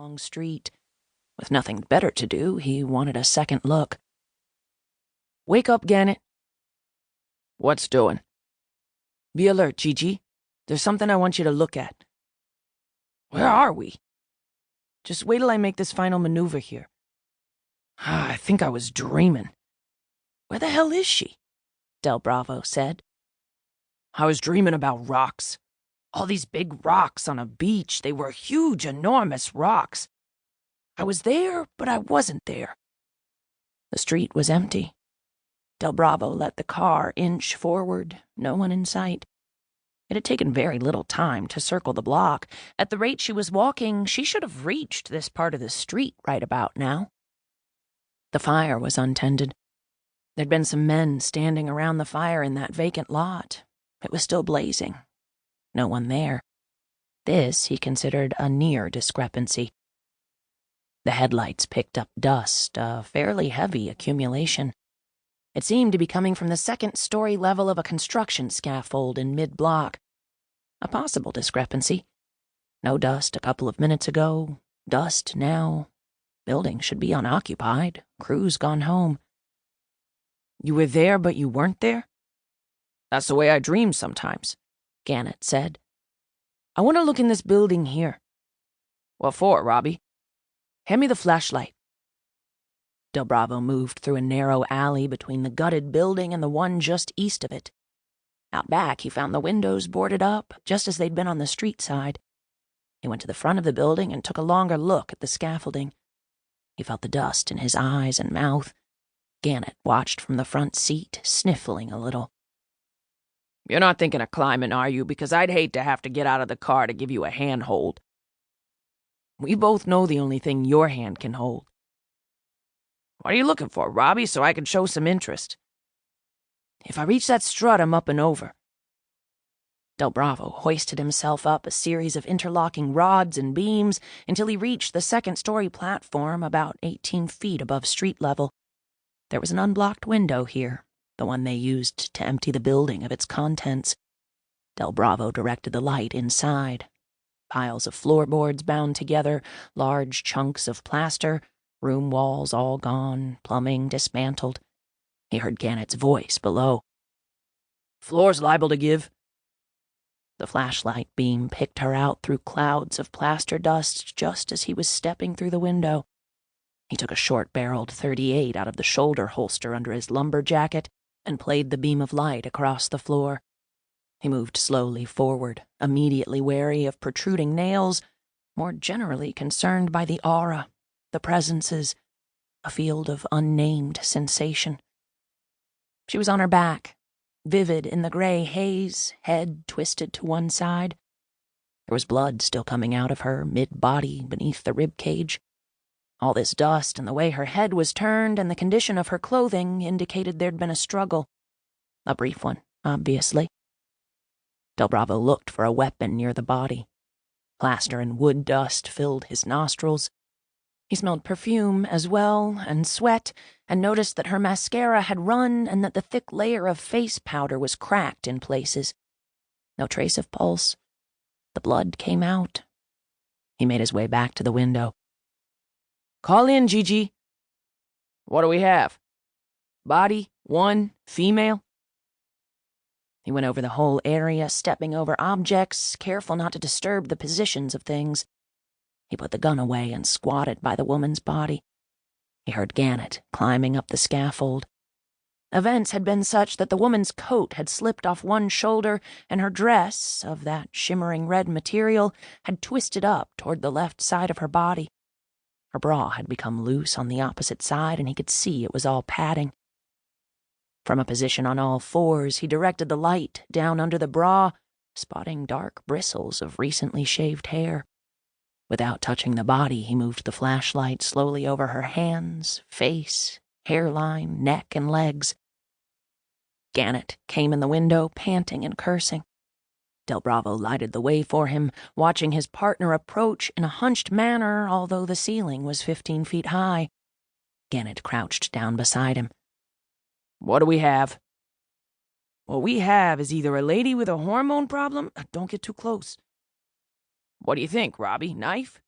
long street. With nothing better to do, he wanted a second look. "Wake up, Gannett." "What's doing?" "Be alert, Gigi. There's something I want you to look at." "Where are we?" "Just wait till I make this final maneuver here." "I think I was dreaming." "Where the hell is she?" Del Bravo said. "I was dreaming about rocks. All these big rocks on a beach. They were huge, enormous rocks. I was there, but I wasn't there." The street was empty. Del Bravo let the car inch forward, no one in sight. It had taken very little time to circle the block. At the rate she was walking, she should have reached this part of the street right about now. The fire was untended. There'd been some men standing around the fire in that vacant lot. It was still blazing. No one there. This he considered a near discrepancy. The headlights picked up dust, a fairly heavy accumulation. It seemed to be coming from the second-story level of a construction scaffold in mid-block. A possible discrepancy. No dust a couple of minutes ago, dust now. Building should be unoccupied, crews gone home. "You were there, but you weren't there?" "That's the way I dream sometimes," Gannett said. "I want to look in this building here." "What for, Robbie?" "Hand me the flashlight." Del Bravo moved through a narrow alley between the gutted building and the one just east of it. Out back, he found the windows boarded up, just as they'd been on the street side. He went to the front of the building and took a longer look at the scaffolding. He felt the dust in his eyes and mouth. Gannett watched from the front seat, sniffling a little. "You're not thinking of climbing, are you? Because I'd hate to have to get out of the car to give you a handhold." "We both know the only thing your hand can hold." "What are you looking for, Robbie, so I can show some interest?" "If I reach that strut, I'm up and over." Del Bravo hoisted himself up a series of interlocking rods and beams until he reached the second-story platform about 18 feet above street level. There was an unblocked window here, the one they used to empty the building of its contents. Del Bravo directed the light inside. Piles of floorboards bound together, large chunks of plaster, room walls all gone, plumbing dismantled. He heard Gannett's voice below. "Floor's liable to give." The flashlight beam picked her out through clouds of plaster dust just as he was stepping through the window. He took a short-barreled .38 out of the shoulder holster under his lumber jacket and played the beam of light across the floor. He moved slowly forward, immediately wary of protruding nails, more generally concerned by the aura, the presences, a field of unnamed sensation. She was on her back, vivid in the gray haze, head twisted to one side. There was blood still coming out of her mid-body beneath the rib cage. All this dust and the way her head was turned and the condition of her clothing indicated there'd been a struggle. A brief one, obviously. Del Bravo looked for a weapon near the body. Plaster and wood dust filled his nostrils. He smelled perfume as well, and sweat, and noticed that her mascara had run and that the thick layer of face powder was cracked in places. No trace of pulse. The blood came out. He made his way back to the window. "Call in, Gigi." "What do we have?" "Body, 1, female." He went over the whole area, stepping over objects, careful not to disturb the positions of things. He put the gun away and squatted by the woman's body. He heard Gannett climbing up the scaffold. Events had been such that the woman's coat had slipped off one shoulder, and her dress, of that shimmering red material, had twisted up toward the left side of her body. Her bra had become loose on the opposite side, and he could see it was all padding. From a position on all fours, he directed the light down under the bra, spotting dark bristles of recently shaved hair. Without touching the body, he moved the flashlight slowly over her hands, face, hairline, neck, and legs. Gannett came in the window, panting and cursing. Del Bravo lighted the way for him, watching his partner approach in a hunched manner, although the ceiling was 15 feet high. Gannett crouched down beside him. "What do we have?" "What we have is either a lady with a hormone problem—don't get too close." "What do you think, Robbie? Knife?"